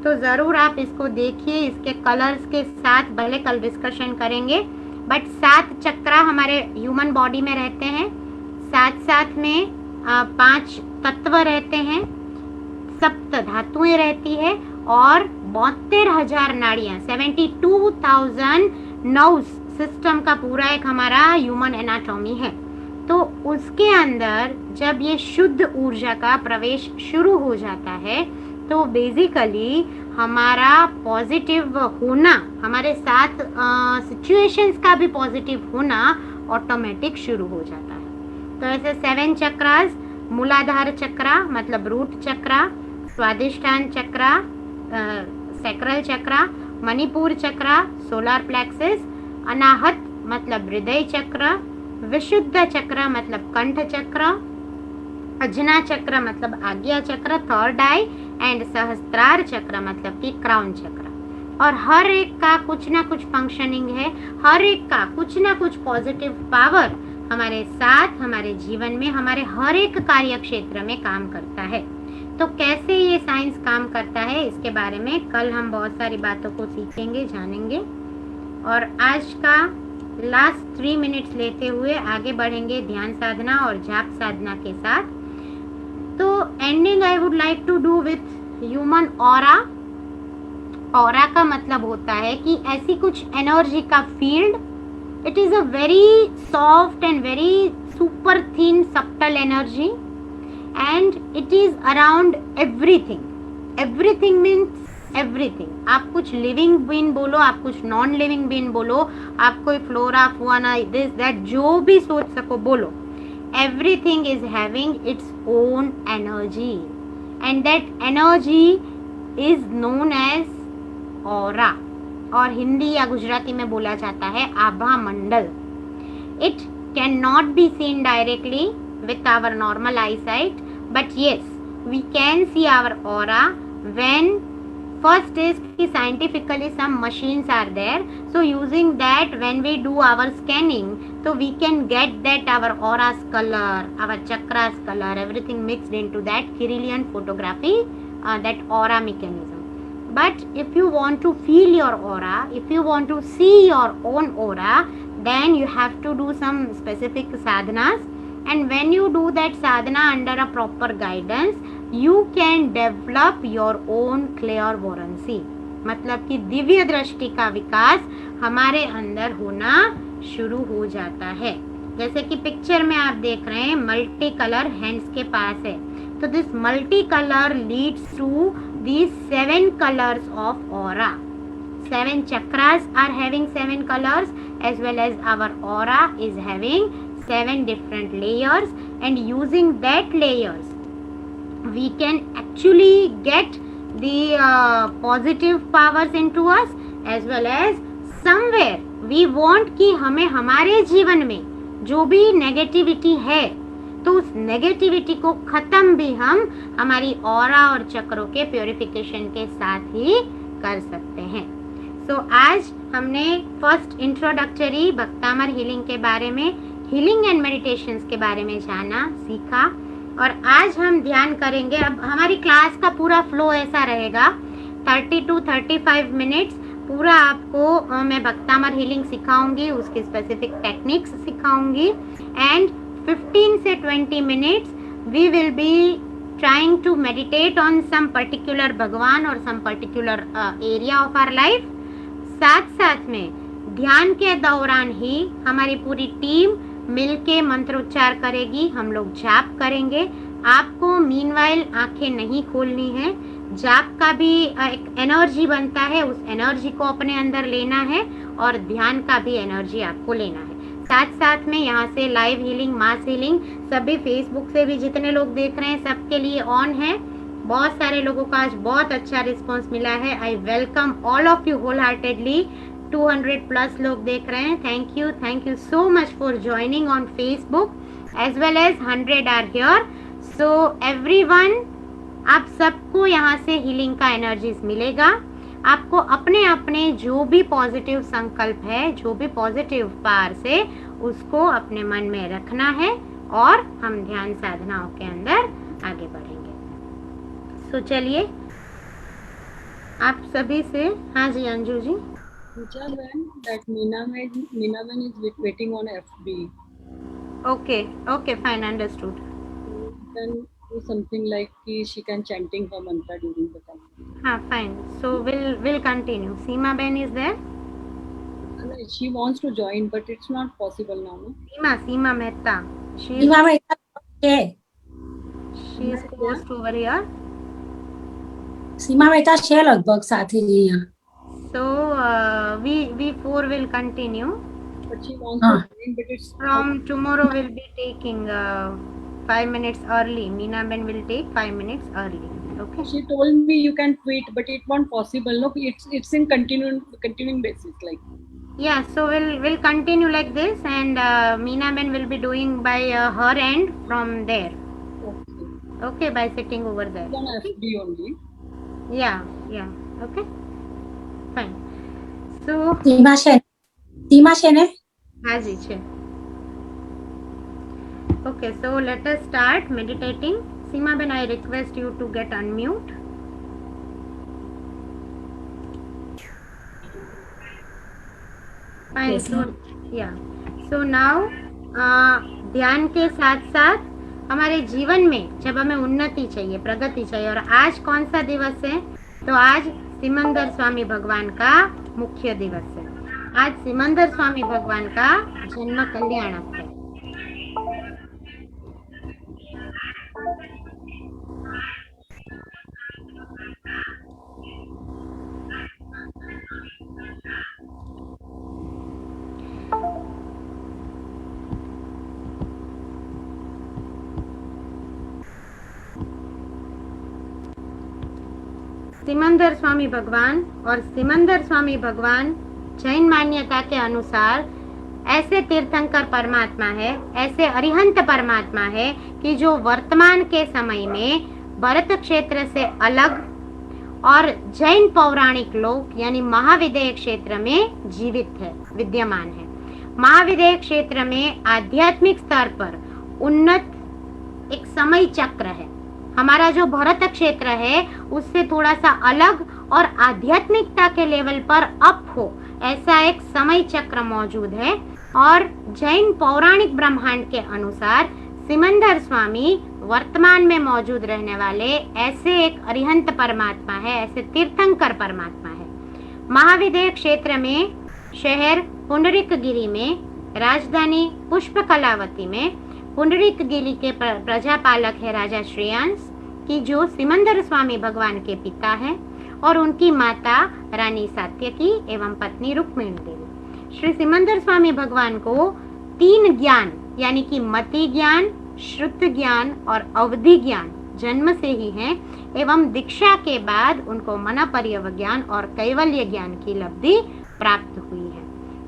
Speaker 1: तो ज़रूर आप इसको देखिए, इसके कलर्स के साथ भले कल डिस्कशन करेंगे। बट 7 चक्रा हमारे ह्यूमन बॉडी में रहते हैं, साथ साथ में 5 तत्व रहते हैं, 7 धातुएं रहती है और 72,000 नाड़ियाँ, 72,000 नर्व्स सिस्टम का पूरा एक हमारा ह्यूमन एनाटॉमी है। तो उसके अंदर जब ये शुद्ध ऊर्जा का प्रवेश शुरू हो जाता है तो बेसिकली हमारा पॉजिटिव होना, हमारे साथ सिचुएशंस का भी पॉजिटिव होना ऑटोमेटिक शुरू हो जाता है। तो ऐसे 7 चक्रास, मूलाधार चक्रा मतलब रूट चक्रा, स्वादिष्ठान चक्रा, सैक्रल चक्रा, मणिपुर चक्रा, सोलर प्लेक्सिस, अनाहत मतलब हृदय चक्र, विशुद्ध चक्र मतलब कंठ चक्र, अजना चक्र मतलब आज्ञा चक्र, थर्ड आई, एंड सहस्त्रार चक्र मतलब कि क्राउन चक्र। और हर एक का कुछ ना कुछ फंक्शनिंग है, हर एक का कुछ ना कुछ पॉजिटिव पावर हमारे साथ, हमारे जीवन में, हमारे हर एक कार्य क्षेत्र में काम करता है। तो कैसे ये साइंस काम करता है, इसके बारे में कल हम बहुत सारी बातों को सीखेंगे, जानेंगे। और आज का लास्ट 3 मिनट्स लेते हुए आगे बढ़ेंगे ध्यान साधना और जाप साधना के साथ। तो ending I would like to do with human aura. Aura का मतलब होता है कि ऐसी कुछ एनर्जी का field. It is a very soft and very super thin subtle energy and it is around everything. Everything means everything. आप कुछ लिविंग बीन बोलो, आप कुछ नॉन लिविंग बीन बोलो, आप कोई फ्लोरा फुआना दिस दैट जो भी सोच सको बोलो, everything is having its own energy and that energy is known as aura और हिंदी या गुजराती में बोला जाता है आभा मंडल। It cannot be seen directly with our normal eyesight, but yes, we can see our aura when first is कि scientifically some machines are there, so using that when we do our scanning, so we can get that our aura's color, our chakra's color, everything mixed into that Kirlian photography, that aura mechanism. But if you want to feel your aura, if you want to see your own aura, then you have to do some specific sadhanas, and when you do that sadhana under a proper guidance, you can develop your own clairvoyancy. मतलब कि दिव्य दृष्टि का विकास हमारे अंदर होना शुरू हो जाता है। जैसे कि पिक्चर में आप देख रहे हैं मल्टी कलर हैंड्स के पास है, तो this multi colour leads to these 7 colors of aura. 7 chakras are having 7 colors, as well as our aura is having 7 different layers, and using that layers we can actually get the positive powers into us, as well as somewhere we want कि हमें हमारे जीवन में जो भी negativity है, तो उस नेगेटिविटी को खत्म भी हम हमारी ऑरा और चक्रों के प्योरिफिकेशन के साथ ही कर सकते हैं। सो आज हमने फर्स्ट इंट्रोडक्टरी भक्तामर हीलिंग के बारे में, हीलिंग एंड मेडिटेशंस के बारे में जाना, सीखा, और आज हम ध्यान करेंगे। अब हमारी क्लास का पूरा फ्लो ऐसा रहेगा 30 to 35 मिनट्स पूरा आपको मैं भक्तामर हीलिंग सिखाऊंगी, उसकी स्पेसिफिक टेक्निक्स सिखाऊंगी, एंड 15 से 20 minutes we will be trying to meditate on some particular भगवान और some particular area of our life। साथ साथ में ध्यान के दौरान ही हमारी पूरी टीम मिलके मंत्र उच्चार करेगी, हम लोग जाप करेंगे। आपको मीनवाइल आंखें नहीं खोलनी है। जाप का भी एक एनर्जी बनता है, उस एनर्जी को अपने अंदर लेना है, और ध्यान का भी एनर्जी आपको लेना है। साथ साथ में यहाँ से लाइव हीलिंग, मास हीलिंग सभी फेसबुक से भी जितने लोग देख रहे हैं सबके लिए ऑन है। बहुत सारे लोगों का आज बहुत अच्छा रिस्पांस मिला है। I welcome all of you wholeheartedly. 200 plus लोग देख रहे हैं। Thank you so much for joining on Facebook, as well as 100 are here. So everyone, आप सबको यहाँ से हीलिंग का एनर्जीज मिलेगा। आपको अपने अपने जो भी पॉजिटिव संकल्प है, जो भी पॉजिटिव पावर से, उसको अपने मन में रखना है, और हम ध्यान साधनाओं के अंदर आगे बढ़ेंगे। सो चलिए आप सभी से, हाँ जी Anju ji.
Speaker 2: that Meena Ben is waiting on FB.
Speaker 1: Okay, fine, understood.
Speaker 2: Then do something like she can chanting her mantra during the time.
Speaker 1: हाँ, fine. So we'll continue. Seema Ben is there?
Speaker 2: She wants to join, but it's not possible now. No?
Speaker 1: Seema Mehta.
Speaker 3: Seema Mehta. Okay.
Speaker 1: She is close to over here.
Speaker 3: सीमा मेहता છે લગભગ સાથે જ અહીંયા.
Speaker 1: So we four will continue.
Speaker 2: But she wants to join, but it's
Speaker 1: from tomorrow we'll be taking 5 minutes early. Meena Ben will take 5 minutes early. Okay.
Speaker 2: She told me you can tweet, but it won't possible. No, it's in continuing basis like.
Speaker 1: Yeah, so we'll continue like this, and Meena Ben will be doing by her end from there. Okay, by sitting over there.
Speaker 2: It's on FB only.
Speaker 1: Yeah, okay, fine. So
Speaker 3: सीमा છે ને?
Speaker 1: हाँ जी છે. Okay, so let us start meditating. Seema Ben, I request you to get unmute. Fine.
Speaker 3: Yes,
Speaker 1: So yeah. So now ध्यान के साथ साथ हमारे जीवन में जब हमें उन्नति चाहिए, प्रगति चाहिए, और आज कौन सा दिवस है? तो आज सिमंदर स्वामी भगवान का मुख्य दिवस है। आज सिमंदर स्वामी भगवान का जन्म कल्याणक है। सिमंदर स्वामी भगवान और सिमंदर स्वामी भगवान जैन मान्यता के अनुसार ऐसे तीर्थंकर परमात्मा है, ऐसे अरिहंत परमात्मा है कि जो वर्तमान के समय में भरत क्षेत्र से अलग और जैन पौराणिक लोक यानी महाविदेय क्षेत्र में जीवित है, विद्यमान है। महाविदेय क्षेत्र में आध्यात्मिक स्तर पर उन्नत एक समय चक्र है। हमारा जो भरत क्षेत्र है उससे थोड़ा सा अलग और आध्यात्मिकता के लेवल पर अप हो, ऐसा एक समय चक्र मौजूद है। और जैन पौराणिक ब्रह्मांड के अनुसार सिमंदर स्वामी वर्तमान में मौजूद रहने वाले ऐसे एक अरिहंत परमात्मा है, ऐसे तीर्थंकर परमात्मा है। महाविदेय क्षेत्र में शहर पुंडरीकगिरी में, राजधानी पुष्पकलावती में पुंडरीकगिरी के प्रजापालक है राजा श्रेयांश, की जो सिमंदर स्वामी भगवान के पिता हैं, और उनकी माता रानी सात्यकी एवं पत्नी रुक्मिणी देवी। श्री सिमंदर स्वामी भगवान को 3 ज्ञान यानी कि मति ज्ञान, श्रुत ज्ञान और अवधि ज्ञान जन्म से ही हैं, एवं दीक्षा के बाद उनको मनपर्यव ज्ञान और कैवल्य ज्ञान की लब्धि प्राप्त हुई है।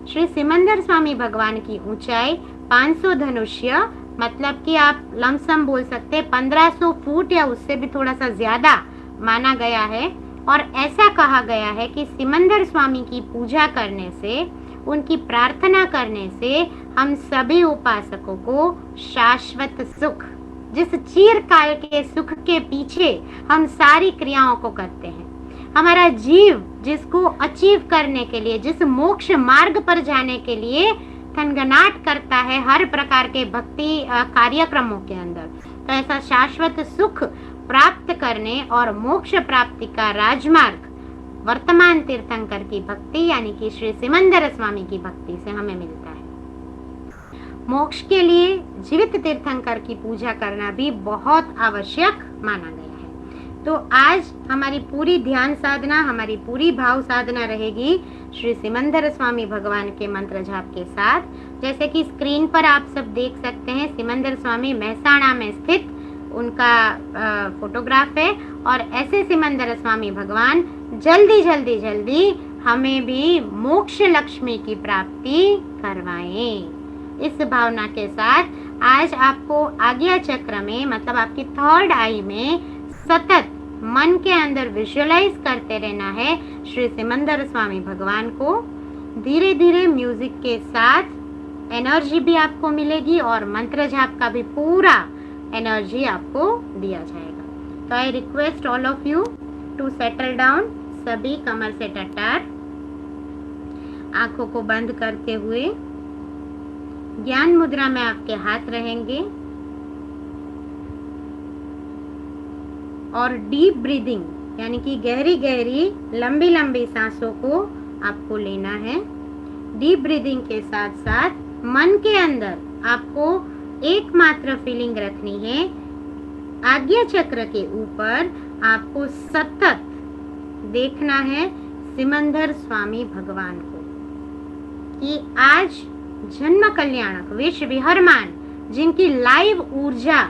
Speaker 1: श्री सिमंदर स्वामी भगवान की ऊंचाई 500 धनुष्य, मतलब कि आप लमसम बोल सकते 1500 फुट या उससे भी थोड़ा सा ज्यादा माना गया है। और ऐसा कहा गया है कि सिमंदर स्वामी की पूजा करने से, उनकी प्रार्थना करने से हम सभी उपासकों को शाश्वत सुख, जिस चिरकाल के सुख के पीछे हम सारी क्रियाओं को करते हैं, हमारा जीव जिसको अचीव करने के लिए, जिस मोक्ष मार्ग पर जाने के लिए थनगनाट करता है हर प्रकार के भक्ति कार्यक्रमों के अंदर, तो ऐसा शाश्वत सुख प्राप्त करने और मोक्ष प्राप्ति का राजमार्ग वर्तमान तीर्थंकर की भक्ति यानी कि श्री सिमंदर स्वामी की भक्ति से हमें मिलता है। मोक्ष के लिए जीवित तीर्थंकर की पूजा करना भी बहुत आवश्यक माना गया है। तो आज हमारी पूरी ध्यान साधना, हमारी पूरी भाव साधना रहेगी श्री सिमंदर स्वामी भगवान के मंत्र जाप के साथ। जैसे कि स्क्रीन पर आप सब देख सकते हैं, सिमंदर स्वामी महसाणा में स्थित उनका फोटोग्राफ है। और ऐसे सिमंदर स्वामी भगवान जल्दी जल्दी जल्दी हमें भी मोक्ष लक्ष्मी की प्राप्ति करवाएं। इस भावना के साथ आज आपको आज्ञा चक्र में, मतलब आपकी 3rd आई में सतत मन के अंदर विजुअलाइज करते रहना है श्री सिमंदर स्वामी भगवान को। धीरे धीरे म्यूजिक के साथ एनर्जी भी आपको मिलेगी और मंत्र जाप का भी पूरा एनर्जी आपको दिया जाएगा। तो I request all of you to settle down. सभी कमर से टटार, आंखों को बंद करते हुए ज्ञान मुद्रा में आपके हाथ रहेंगे और डीप ब्रीदिंग यानी कि गहरी गहरी लंबी लंबी सांसों को आपको लेना है। डीप ब्रीदिंग के साथ साथ मन के अंदर आपको एकमात्र फीलिंग रखनी है, आज्ञा चक्र के ऊपर आपको सतत देखना है सिमंदर स्वामी भगवान को कि आज जन्म कल्याणक विश्व विहरमान जिनकी लाइव ऊर्जा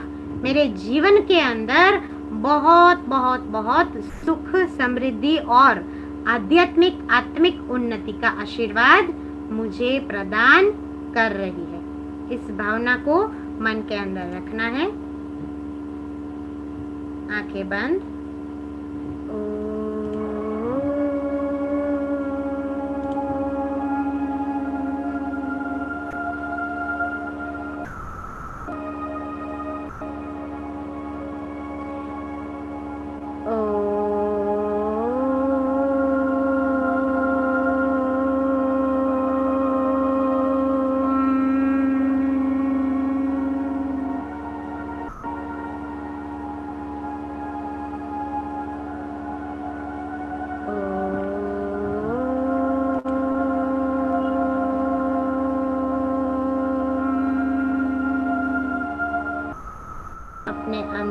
Speaker 1: मेरे जीवन के अंदर बहुत बहुत बहुत सुख, समृद्धि और आध्यात्मिक आत्मिक उन्नति का आशीर्वाद मुझे प्रदान कर रही है। इस भावना को मन के अंदर रखना है। आंखें बंद।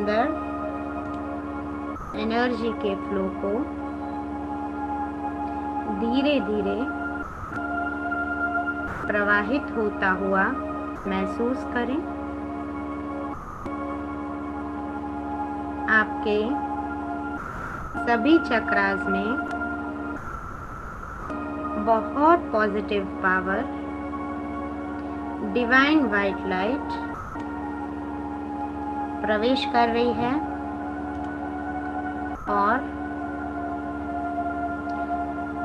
Speaker 1: अंदर एनर्जी के फ्लो को धीरे धीरे प्रवाहित होता हुआ महसूस करें। आपके सभी चक्रास में बहुत positive power, divine white light प्रवेश कर रही है और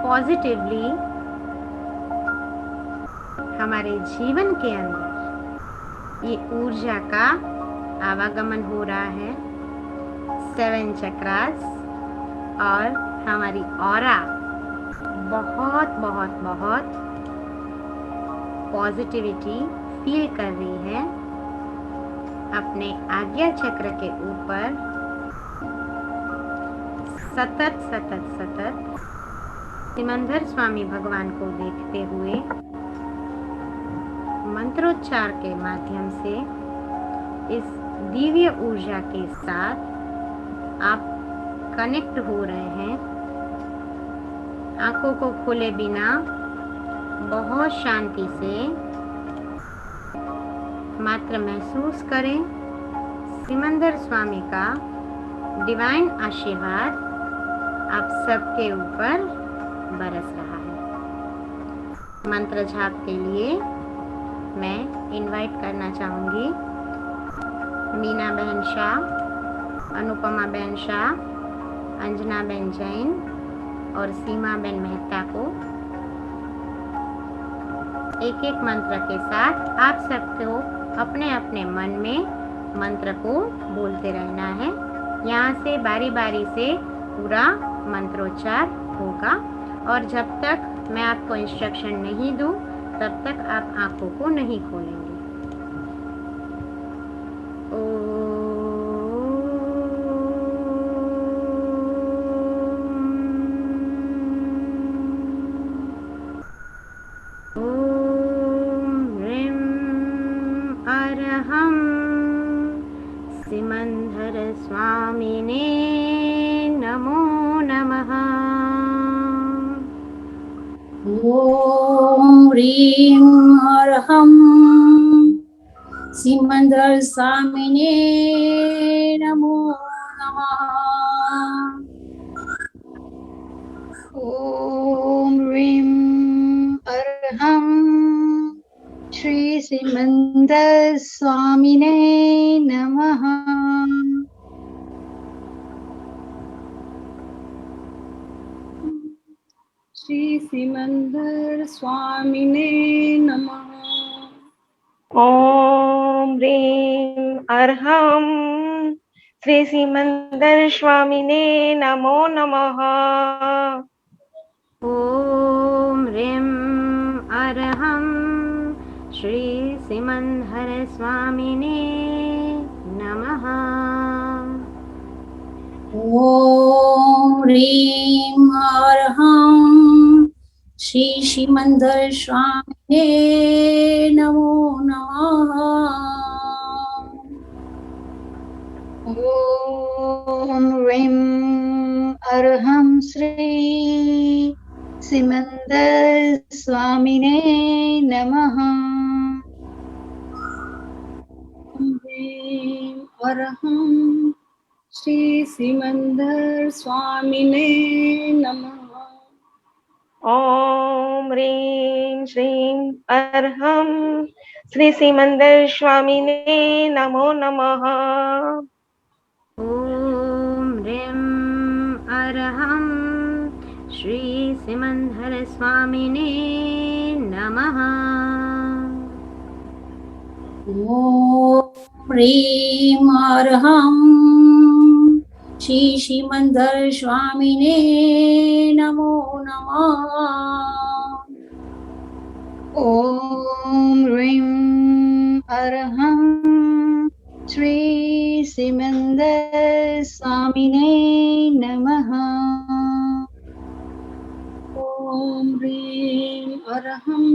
Speaker 1: पॉजिटिवली हमारे जीवन के अंदर ये ऊर्जा का आवागमन हो रहा है। 7 चक्रास और हमारी ऑरा बहुत बहुत बहुत पॉजिटिविटी फील कर रही है। अपने आज्ञा चक्र के ऊपर सतत सतत सतत सिमंदर स्वामी भगवान को देखते हुए मंत्रोच्चार के माध्यम से इस दिव्य ऊर्जा के साथ आप कनेक्ट हो रहे हैं। आंखों को खोले बिना बहुत शांति से मात्र महसूस करें सिमंदर स्वामी का डिवाइन आशीर्वाद आप सबके ऊपर बरस रहा है। मंत्र जाप के लिए मैं इनवाइट करना चाहूँगी मीना बहन शाह, अनुपमा बहन शाह, अंजना बहन जैन और सीमा बहन मेहता को। एक एक मंत्र के साथ आप सबको अपने अपने मन में मंत्र को बोलते रहना है। यहाँ से बारी बारी से पूरा मंत्रोच्चार होगा और जब तक मैं आपको इंस्ट्रक्शन नहीं दूँ तब तक आप आंखों को नहीं खोलेंगे। सिमंदर स्वामिने नमो नमः।
Speaker 3: ओम ह्रीं अर्हं सिमंदर स्वामिने नमो नमः।
Speaker 4: ओम ह्रीं अर्हं श्री सिमंदर स्वामिने नमः।
Speaker 2: श्री सिमंदर स्वामिने नमः।
Speaker 5: ओम ह्रीं अर्हं श्री सिमंदर स्वामिने नमो नमः।
Speaker 1: ओम ह्रीं अर्हं श्री सिमंदर स्वामिने नमः।
Speaker 3: ओम ह्रीं अर्हं श्री सिमंदर स्वामिने नमो नमः।
Speaker 4: ओम ह्रीं अर्हं श्री सिमंदर स्वामिने नमः।
Speaker 2: ओम ह्रीं अर्हं श्री सिमंदर स्वामिने नमः।
Speaker 5: ओम ह्रीं श्रीं अर्हं श्री सिमंदर स्वामिने नमो नमः।
Speaker 1: ओम ह्रीं अर्हं श्री सिमंदर स्वामिने नमः।
Speaker 3: ओम ह्रीं अर्हं श्री सिमंदर स्वामिने नमो नमः।
Speaker 4: ओम ह्रीं अर्हं श्री सिमंदर स्वामिने नमः।
Speaker 2: ओम ह्रीं अर्हं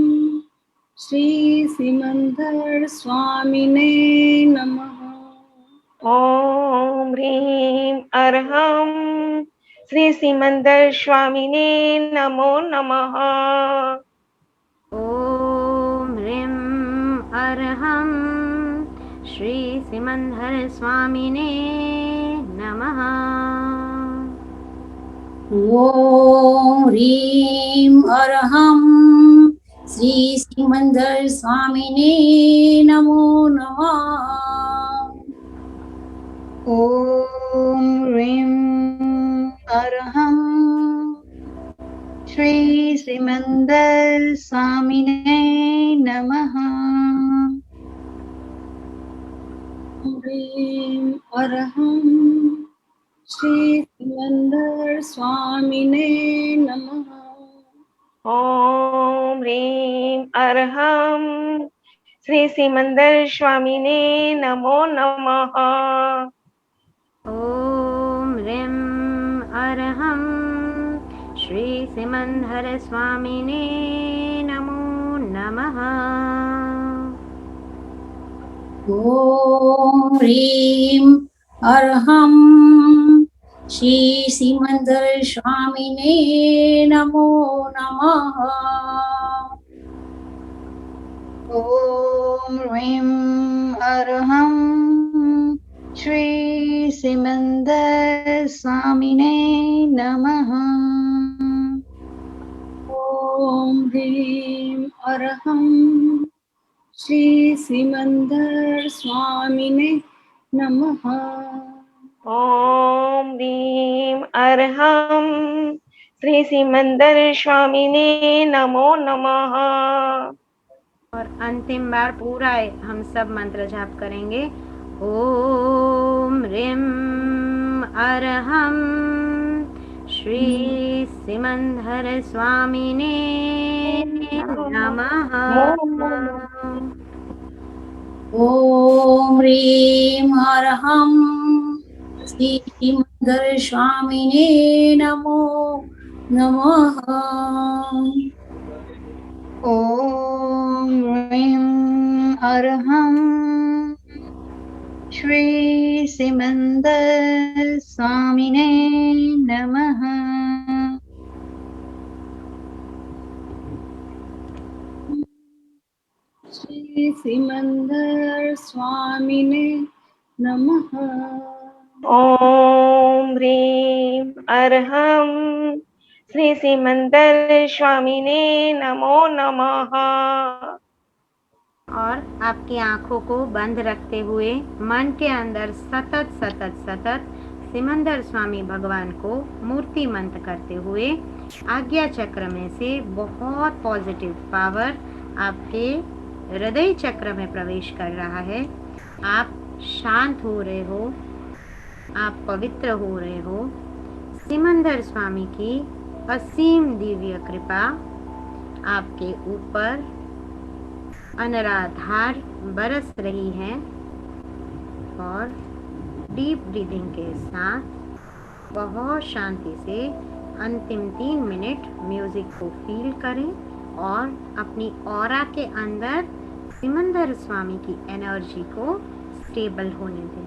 Speaker 2: श्री सिमंदर स्वामिने नमः।
Speaker 5: ॐ ह्रीं अर्हं श्री सिमंदर स्वामिने नमो नमः।
Speaker 1: ॐ ह्रीं अर्हं श्री सिमंदर स्वामिने नमः।
Speaker 3: ॐ ह्रीं अर्हं श्री सिमंदर स्वामिने नमो नमः।
Speaker 4: ॐ ह्रीं अर्हं श्री सिमंदर स्वामिने नमः।
Speaker 2: ह्रीं अर्हं श्री सिमंदर स्वामिने नमः।
Speaker 5: ॐ ह्रीं अर्हं श्री सिमंदर स्वामिने नमो नमः।
Speaker 1: ॐ ह्रीं अर्हं श्री सिमंदर स्वामिने नमो नमः।
Speaker 3: ॐ ह्रीं अर्हं श्री सिमंदर स्वामिने नमो नमः।
Speaker 4: ॐ ह्रीं अर्हं श्री सिमंदर स्वामिने नमः।
Speaker 2: ॐ ह्रीं अर्हं श्री सिमंदर स्वामिने नमः।
Speaker 5: ॐ ह्रीं अर्हं श्री सिमंदर स्वामिने नमो नमः।
Speaker 1: और अंतिम बार पूरा हम सब मंत्र जाप करेंगे। ॐ ह्रीं अर्हं श्री सिमंदर स्वामिने नमः।
Speaker 3: ॐ ह्रीं अर्हं श्री सिमंदर स्वामिने नमो नमः।
Speaker 4: ॐ ह्रीं अर्हं श्री सिमंदर स्वामिने नमः।
Speaker 2: श्री सिमंदर स्वामिने नमः।
Speaker 5: ॐ ह्रीं अर्हं श्री सिमंदर स्वामिने नमो नमः।
Speaker 1: और आपकी आंखों को बंद रखते हुए मन के अंदर सतत सतत सतत सिमंदर स्वामी भगवान को मूर्ति मंत्र करते हुए आज्ञा चक्र में से बहुत पॉजिटिव पावर आपके हृदय चक्र में प्रवेश कर रहा है। आप शांत हो रहे हो, आप पवित्र हो रहे हो। सिमंदर स्वामी की असीम दिव्य कृपा आपके ऊपर अनराधार बरस रही है। और डीप ब्रीदिंग के साथ बहुत शांति से अंतिम 3 मिनट म्यूजिक को फील करें और अपनी ऑरा के अंदर सिमंदर स्वामी की एनर्जी को स्टेबल होने दें।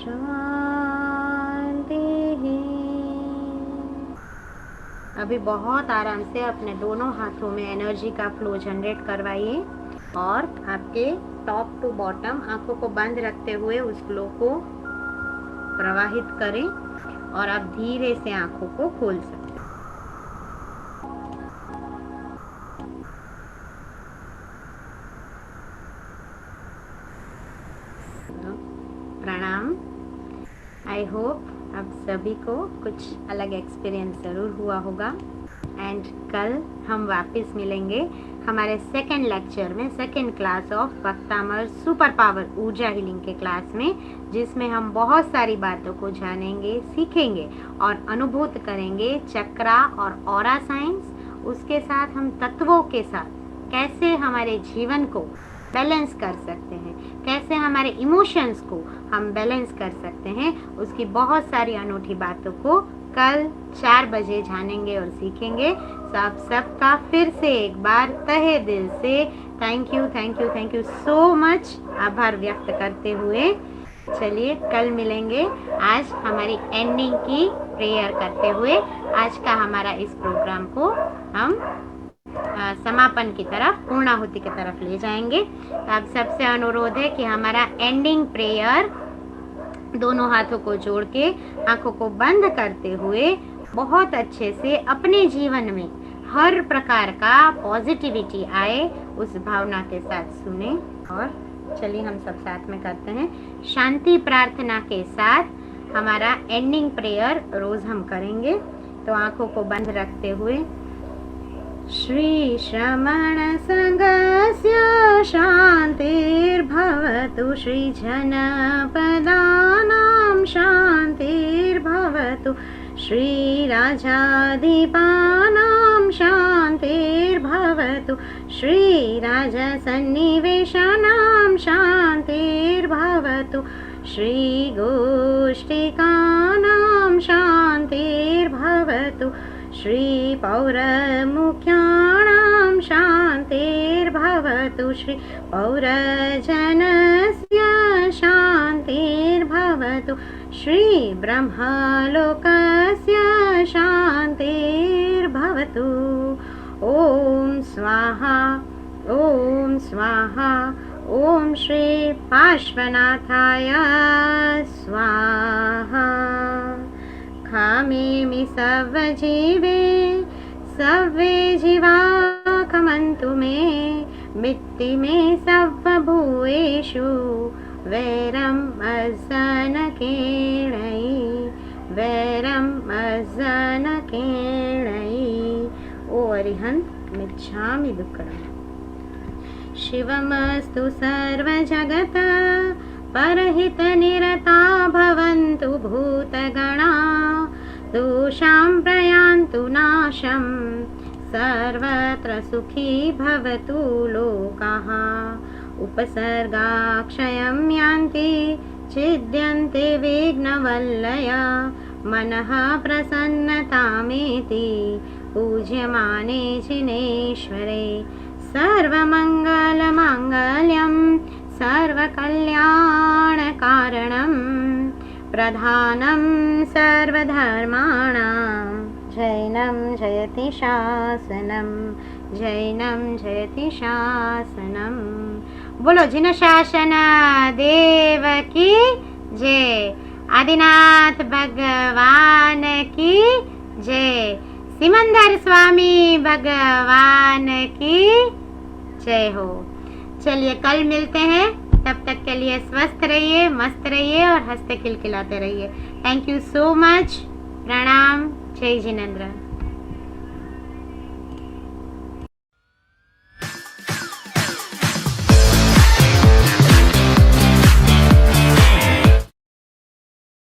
Speaker 1: शांति। अभी बहुत आराम से अपने दोनों हाथों में एनर्जी का फ्लो जनरेट करवाइए और आपके टॉप टू बॉटम आंखों को बंद रखते हुए उस फ्लो को प्रवाहित करें और आप धीरे से आंखों को खोल सकते हैं। प्रणाम। आई होप आप सभी को कुछ अलग एक्सपीरियंस ज़रूर हुआ होगा एंड कल हम वापस मिलेंगे हमारे सेकेंड लेक्चर में, second class of Bhaktamar super power ऊर्जा हीलिंग के क्लास में, जिसमें हम बहुत सारी बातों को जानेंगे, सीखेंगे और अनुभूत करेंगे चक्रा और ऑरा साइंस। उसके साथ हम तत्वों के साथ कैसे हमारे जीवन को बैलेंस कर सकते हैं, कैसे हमारे इमोशंस को हम बैलेंस कर सकते हैं, उसकी बहुत सारी अनूठी बातों को कल 4 बजे जानेंगे और सीखेंगे। तो आप सबका फिर से एक बार तहे दिल से थैंक यू सो मच आभार व्यक्त करते हुए चलिए कल मिलेंगे। आज हमारी एंडिंग की प्रेयर करते हुए आज का हमारा इस प्रोग्राम को हम समापन की तरफ, पूर्णाहुति की तरफ ले जाएंगे। तो आप सबसे अनुरोध है कि हमारा एंडिंग प्रेयर दोनों हाथों को जोड़ के आंखों को बंद करते हुए बहुत अच्छे से अपने जीवन में हर प्रकार का पॉजिटिविटी आए उस भावना के साथ सुने। और चलिए हम सब साथ में करते हैं। शांति प्रार्थना के साथ हमारा एंडिंग प्रेयर रोज हम करेंगे। तो आंखों को बंद रखते हुए श्री श्रमण संघस्य शांतिर्भवतु, श्री जनपदानां शांतिर्भवतु, श्री राजाधिपानां शांतिर्भवतु, श्री राजसन्निवेशानां शांतिर्भवतु, श्री गोष्ठिकानां शांतिर्भवतु, श्री पौरमुख्याणां शांतिर्भवतु, श्री पौरजनस्य शांतिर्भवतु, श्री ब्रह्मलोकस्य शांतिर्भवतु। ओम स्वाहा, ओम स्वाहा, ओम श्री पार्श्वनाथाय स्वाहा। खामेमि सर्वजीवे सर्वे जीवा खमन्तु मे, मित्ति मे सर्वभूतेषु वैरम् अजनकेणयि, वैरम् अजनकेणयि। ओ अरिहंत मिच्छामि दुक्कडम्। शिवमस्तु सर्वजगत परहितनिरता भवन्तु भूतगणा, दोषां प्रयान्तु नाशं, सर्वत्र सुखी भवतु लोकाः। उपसर्गाक्षयं यान्ति छिद्यन्ते विघ्नवल्लया, मनः प्रसन्नतामेति पूज्यमाने जिनेश्वरे। सर्वमङ्गलमाङ्गल्यं सर्वकल्याणकारणं, प्रधानं सर्वधर्माणां, जैनं जयति शासनं, जैनं जयति शासनं। बोलो जिन शासन देव की जय, आदिनाथ भगवान की जय, सिमंदर स्वामी भगवान की जय हो। चलिए कल मिलते हैं, तब तक के लिए स्वस्थ रहिए, मस्त रहिए और हंसते खिलखिलाते रहिए। Thank you so much. प्रणाम। जय जिनेंद्र।